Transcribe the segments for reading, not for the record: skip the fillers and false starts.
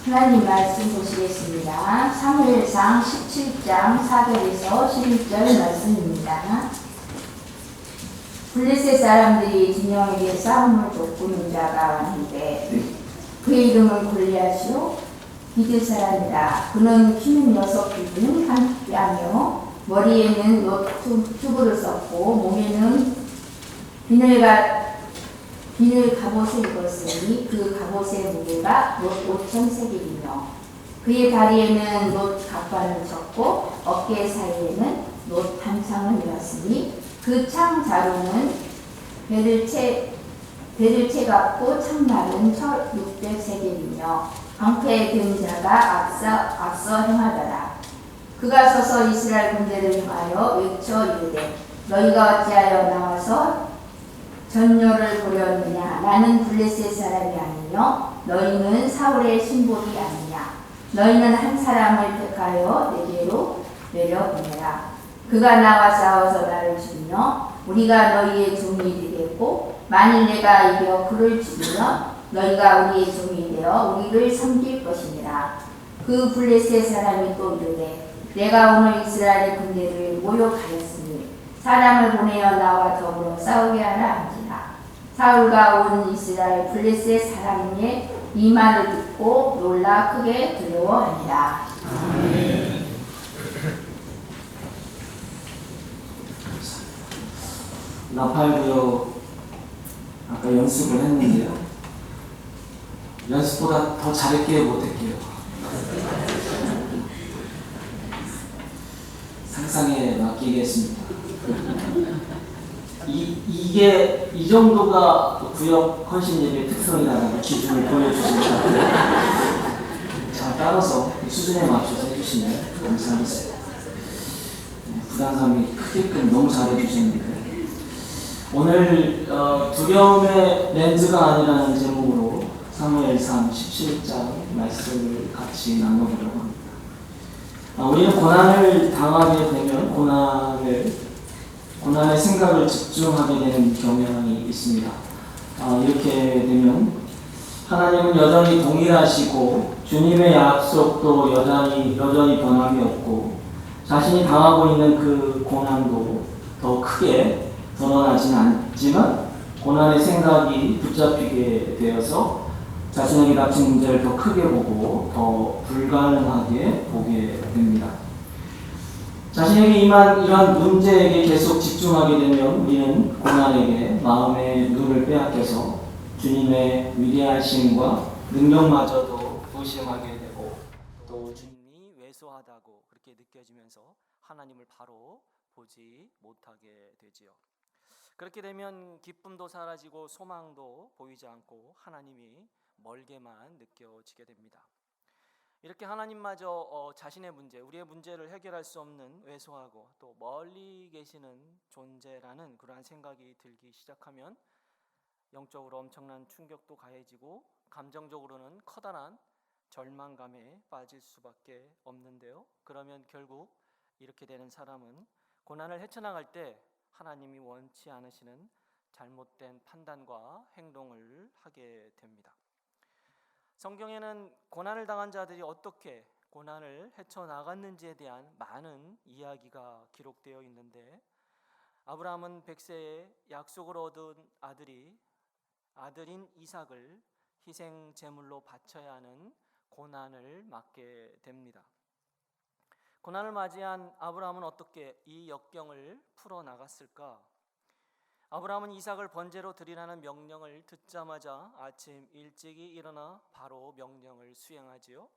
하나님 말씀 보시겠습니다. 사무엘상 17장 4절에서 11절 말씀입니다. 블레셋 사람들이 진영에게 싸움을 돕고는 자가 왔는데 그의 이름은 골리앗이요 기드 사람이라. 그는 키는 6규 한 뺨이요 머리에는 튜브를 썼고 몸에는 비늘 갑옷을 입었으니 그 갑옷의 무게가 놋 5,000세겔이며 그의 다리에는 놋 갑판을 쳤고 어깨 사이에는 놋 단창을 메었으니 그 창 자루는 배를 채 갖고 창날은 철 600세겔이며 방패에 든 자가 앞서 행하더라. 그가 서서 이스라엘 군대를 향하여 외쳐 이르되 너희가 어찌하여 나와서 전뇨를 보려느냐. 나는 블레셋 사람이 아니며 너희는 사울의 신복이 아니냐. 너희는 한 사람을 택하여 내게로 내려보내라. 그가 나와 싸워서 나를 죽이며 우리가 너희의 종이 되겠고 만일 내가 이겨 그를 죽이면 너희가 우리의 종이 되어 우리를 섬길 것이니라. 그 블레셋 사람이 또 이르되 내가 오늘 이스라엘의 군대를 모욕하였으니 사람을 보내어 나와 더불어 싸우게 하라 한지라. 사울과 온 이스라엘 블레셋 사람의 이 말을 듣고 놀라 크게 두려워하니라. 아멘. 나팔구역 아까 연습을 했는데요. 연습보다 더 잘할게요, 못할게요? 상상에 맡기겠습니다. 이게 이 정도가 구역 헌신 예배의 특성이라는 기준을 보여주십니다. 자, 따라서 수준에 맞춰서 해주시면 감사하겠습니다. 부담감이 크게끔 너무 잘해주시는데 오늘 두려움의 렌즈가 아니라는 제목으로 사무엘상 17장 말씀을 같이 나눠보려고 합니다. 우리는 고난을 당하게 되면 고난의 생각을 집중하게 되는 경향이 있습니다. 이렇게 되면 하나님은 여전히 동일하시고 주님의 약속도 여전히 변함이 없고 자신이 당하고 있는 그 고난도 더 크게 드러나지는 않지만 고난의 생각이 붙잡히게 되어서 자신에게 닥친 문제를 더 크게 보고 더 불가능하게 보게 됩니다. 자신에게 임한 이러한 문제에게 계속 집중하게 되면 우리는 고난에게 마음의 눈을 빼앗겨서 주님의 위대하심과 능력마저도 의심하게 되고 또 주님이 왜소하다고 그렇게 느껴지면서 하나님을 바로 보지 못하게 되지요. 그렇게 되면 기쁨도 사라지고 소망도 보이지 않고 하나님이 멀게만 느껴지게 됩니다. 이렇게 하나님마저 자신의 문제, 우리의 문제를 해결할 수 없는 왜소하고 또 멀리 계시는 존재라는 그러한 생각이 들기 시작하면 영적으로 엄청난 충격도 가해지고 감정적으로는 커다란 절망감에 빠질 수밖에 없는데요. 그러면 결국 이렇게 되는 사람은 고난을 헤쳐나갈 때 하나님이 원치 않으시는 잘못된 판단과 행동을 하게 됩니다. 성경에는 고난을 당한 자들이 어떻게 고난을 헤쳐나갔는지에 대한 많은 이야기가 기록되어 있는데 아브라함은 100세에 약속을 얻은 아들인 이삭을 희생 제물로 바쳐야 하는 고난을 맞게 됩니다. 고난을 맞이한 아브라함은 어떻게 이 역경을 풀어나갔을까? 아브라함은 이삭을 번제로 드리라는 명령을 듣자마자 아침 일찍이 일어나 바로 명령을 수행하지요.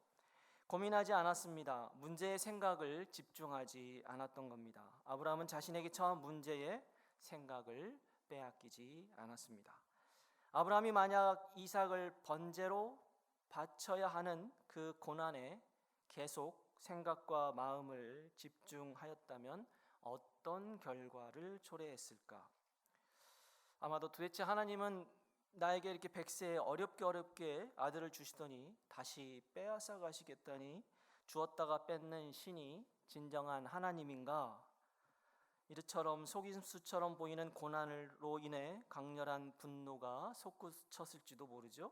고민하지 않았습니다. 문제의 생각을 집중하지 않았던 겁니다. 아브라함은 자신에게 처한 문제의 생각을 빼앗기지 않았습니다. 아브라함이 만약 이삭을 번제로 바쳐야 하는 그 고난에 계속 생각과 마음을 집중하였다면 어떤 결과를 초래했을까? 아마도 도대체 하나님은 나에게 이렇게 100세에 어렵게 아들을 주시더니 다시 빼앗아 가시겠다니 주었다가 뺏는 신이 진정한 하나님인가? 이처럼 속임수처럼 보이는 고난으로 인해 강렬한 분노가 솟구쳤을지도 모르죠.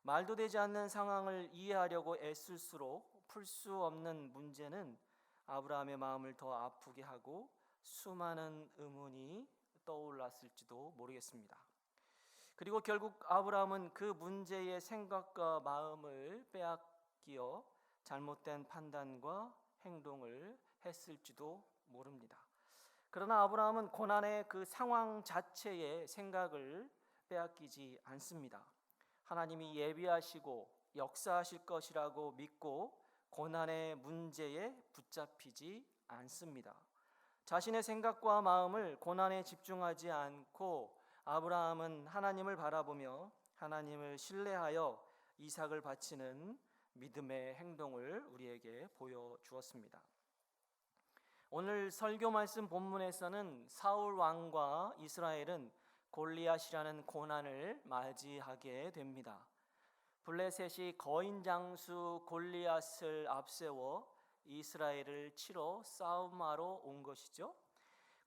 말도 되지 않는 상황을 이해하려고 애쓸수록 풀 수 없는 문제는 아브라함의 마음을 더 아프게 하고 수많은 의문이 떠올랐을지도 모르겠습니다. 그리고 결국 아브라함은 그 문제의 생각과 마음을 빼앗기어 잘못된 판단과 행동을 했을지도 모릅니다. 그러나 아브라함은 고난의 그 상황 자체의 생각을 빼앗기지 않습니다. 하나님이 예비하시고 역사하실 것이라고 믿고 고난의 문제에 붙잡히지 않습니다. 자신의 생각과 마음을 고난에 집중하지 않고 아브라함은 하나님을 바라보며 하나님을 신뢰하여 이삭을 바치는 믿음의 행동을 우리에게 보여주었습니다. 오늘 설교 말씀 본문에서는 사울 왕과 이스라엘은 골리앗이라는 고난을 맞이하게 됩니다. 블레셋이 거인 장수 골리앗을 앞세워 이스라엘을 치러 싸움하러 온 것이죠.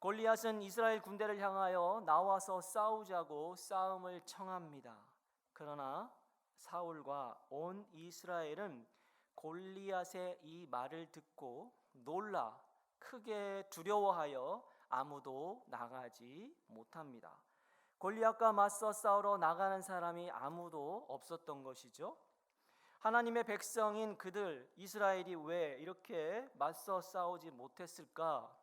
골리앗은 이스라엘 군대를 향하여 나와서 싸우자고 싸움을 청합니다. 그러나 사울과 온 이스라엘은 골리앗의 이 말을 듣고 놀라 크게 두려워하여 아무도 나가지 못합니다. 골리앗과 맞서 싸우러 나가는 사람이 아무도 없었던 것이죠. 하나님의 백성인 그들 이스라엘이 왜 이렇게 맞서 싸우지 못했을까?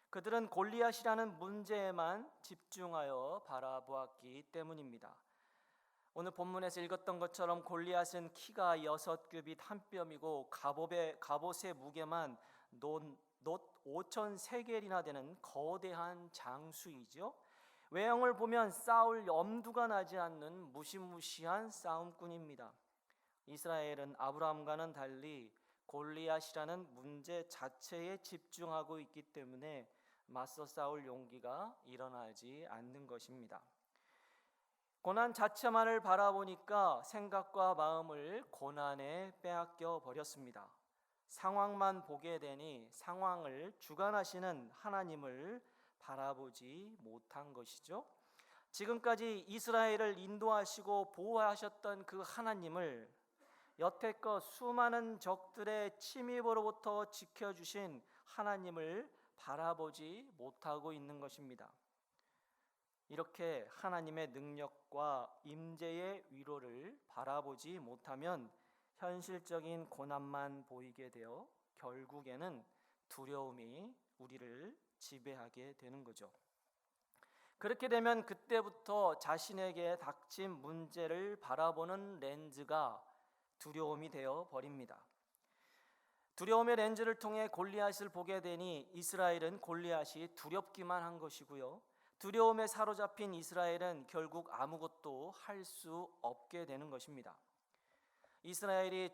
그들은 골리앗이라는 문제에만 집중하여 바라보았기 때문입니다. 오늘 본문에서 읽었던 것처럼 골리앗은 키가 6규빗 한 뼘이고 갑옷의 무게만 놋 5,000세겔이나 되는 거대한 장수이죠. 외형을 보면 싸울 엄두가 나지 않는 무시무시한 싸움꾼입니다. 이스라엘은 아브라함과는 달리 골리앗이라는 문제 자체에 집중하고 있기 때문에 맞서 싸울 용기가 일어나지 않는 것입니다. 고난 자체만을 바라보니까 생각과 마음을 고난에 빼앗겨 버렸습니다. 상황만 보게 되니 상황을 주관하시는 하나님을 바라보지 못한 것이죠. 지금까지 이스라엘을 인도하시고 보호하셨던 그 하나님을 여태껏 수많은 적들의 침입으로부터 지켜주신 하나님을 바라보지 못하고 있는 것입니다. 이렇게 하나님의 능력과 임재의 위로를 바라보지 못하면 현실적인 고난만 보이게 되어 결국에는 두려움이 우리를 지배하게 되는 거죠. 그렇게 되면 그때부터 자신에게 닥친 문제를 바라보는 렌즈가 두려움이 되어 버립니다. 두려움의 렌즈를 통해 골리앗을 보게 되니 이스라엘은 골리앗이 두렵기만 한 것이고요. 두려움에 사로잡힌 이스라엘은 결국 아무것도 할 수 없게 되는 것입니다. 이스라엘이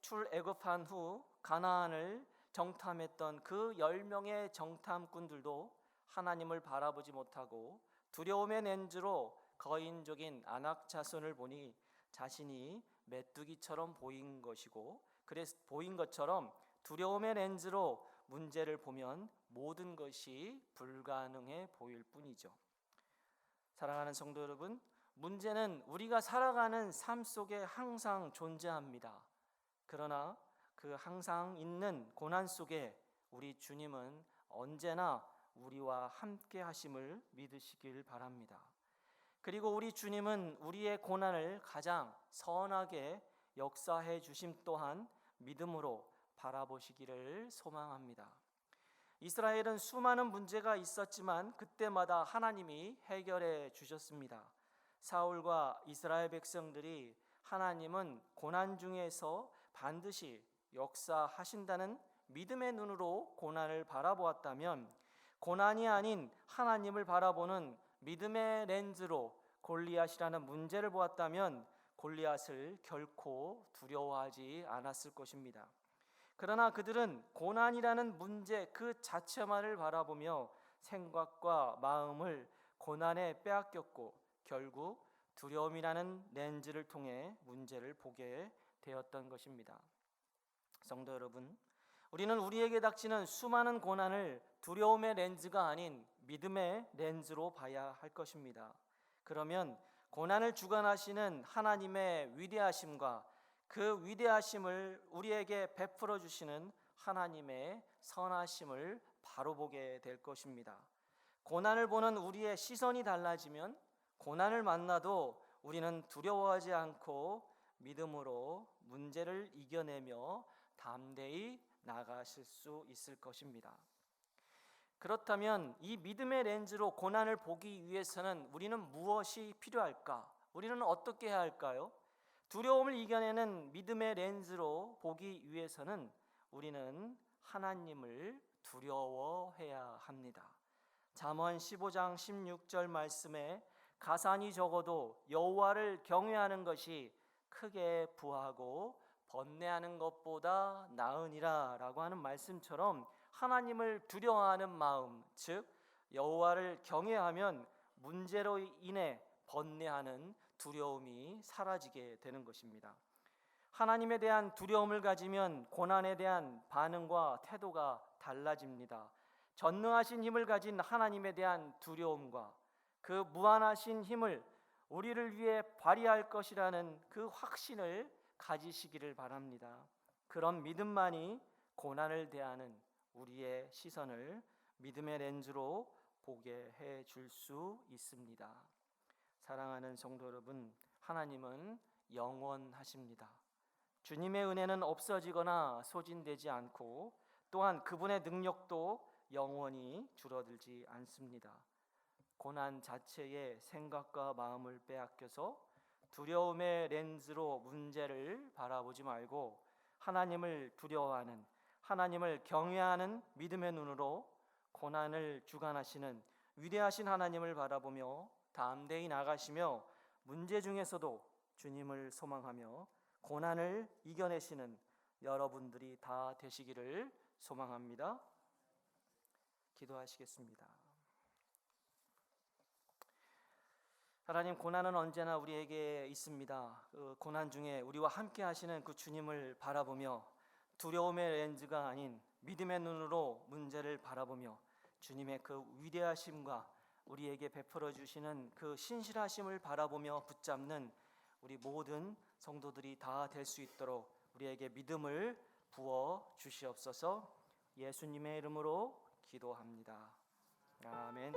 출애굽한 후 가나안을 정탐했던 그 10명의 정탐꾼들도 하나님을 바라보지 못하고 두려움의 렌즈로 거인족인 아낙 자손을 보니 자신이 메뚜기처럼 보인 것이고, 그래서 보인 것처럼 두려움의 렌즈로 문제를 보면 모든 것이 불가능해 보일 뿐이죠. 사랑하는 성도 여러분, 문제는 우리가 살아가는 삶 속에 항상 존재합니다. 그러나 그 항상 있는 고난 속에 우리 주님은 언제나 우리와 함께 하심을 믿으시길 바랍니다. 그리고 우리 주님은 우리의 고난을 가장 선하게 역사해 주심 또한 믿음으로 바라보시기를 소망합니다. 이스라엘은 수많은 문제가 있었지만 그때마다 하나님이 해결해 주셨습니다. 사울과 이스라엘 백성들이 하나님은 고난 중에서 반드시 역사하신다는 믿음의 눈으로 고난을 바라보았다면, 고난이 아닌 하나님을 바라보는 믿음의 렌즈로 골리앗이라는 문제를 보았다면 골리앗을 결코 두려워하지 않았을 것입니다. 그러나 그들은 고난이라는 문제 그 자체만을 바라보며 생각과 마음을 고난에 빼앗겼고 결국 두려움이라는 렌즈를 통해 문제를 보게 되었던 것입니다. 성도 여러분, 우리는 우리에게 닥치는 수많은 고난을 두려움의 렌즈가 아닌 믿음의 렌즈로 봐야 할 것입니다. 그러면 고난을 주관하시는 하나님의 위대하심과 그 위대하심을 우리에게 베풀어 주시는 하나님의 선하심을 바로 보게 될 것입니다. 고난을 보는 우리의 시선이 달라지면 고난을 만나도 우리는 두려워하지 않고 믿음으로 문제를 이겨내며 담대히 나가실 수 있을 것입니다. 그렇다면 이 믿음의 렌즈로 고난을 보기 위해서는 우리는 무엇이 필요할까? 우리는 어떻게 해야 할까요? 두려움을 이겨내는 믿음의 렌즈로 보기 위해서는 우리는 하나님을 두려워해야 합니다. 잠언 15장 16절 말씀에 가산이 적어도 여호와를 경외하는 것이 크게 부하고 번뇌하는 것보다 나으니라 라고 하는 말씀처럼 하나님을 두려워하는 마음, 즉 여호와를 경외하면 문제로 인해 번뇌하는 두려움이 사라지게 되는 것입니다. 하나님에 대한 두려움을 가지면 고난에 대한 반응과 태도가 달라집니다. 전능하신 힘을 가진 하나님에 대한 두려움과 그 무한하신 힘을 우리를 위해 발휘할 것이라는 그 확신을 가지시기를 바랍니다. 그런 믿음만이 고난을 대하는 우리의 시선을 믿음의 렌즈로 보게 해 줄 수 있습니다. 사랑하는 성도 여러분, 하나님은 영원하십니다. 주님의 은혜는 없어지거나 소진되지 않고 또한 그분의 능력도 영원히 줄어들지 않습니다. 고난 자체의 생각과 마음을 빼앗겨서 두려움의 렌즈로 문제를 바라보지 말고 하나님을 두려워하는, 하나님을 경외하는 믿음의 눈으로 고난을 주관하시는 위대하신 하나님을 바라보며 담대히 나가시며 문제 중에서도 주님을 소망하며 고난을 이겨내시는 여러분들이 다 되시기를 소망합니다. 기도하시겠습니다. 하나님, 고난은 언제나 우리에게 있습니다. 그 고난 중에 우리와 함께 하시는 그 주님을 바라보며 두려움의 렌즈가 아닌 믿음의 눈으로 문제를 바라보며 주님의 그 위대하심과 우리에게 베풀어 주시는 그 신실하심을 바라보며 붙잡는 우리 모든 성도들이 다 될 수 있도록 우리에게 믿음을 부어 주시옵소서. 예수님의 이름으로 기도합니다. 아멘.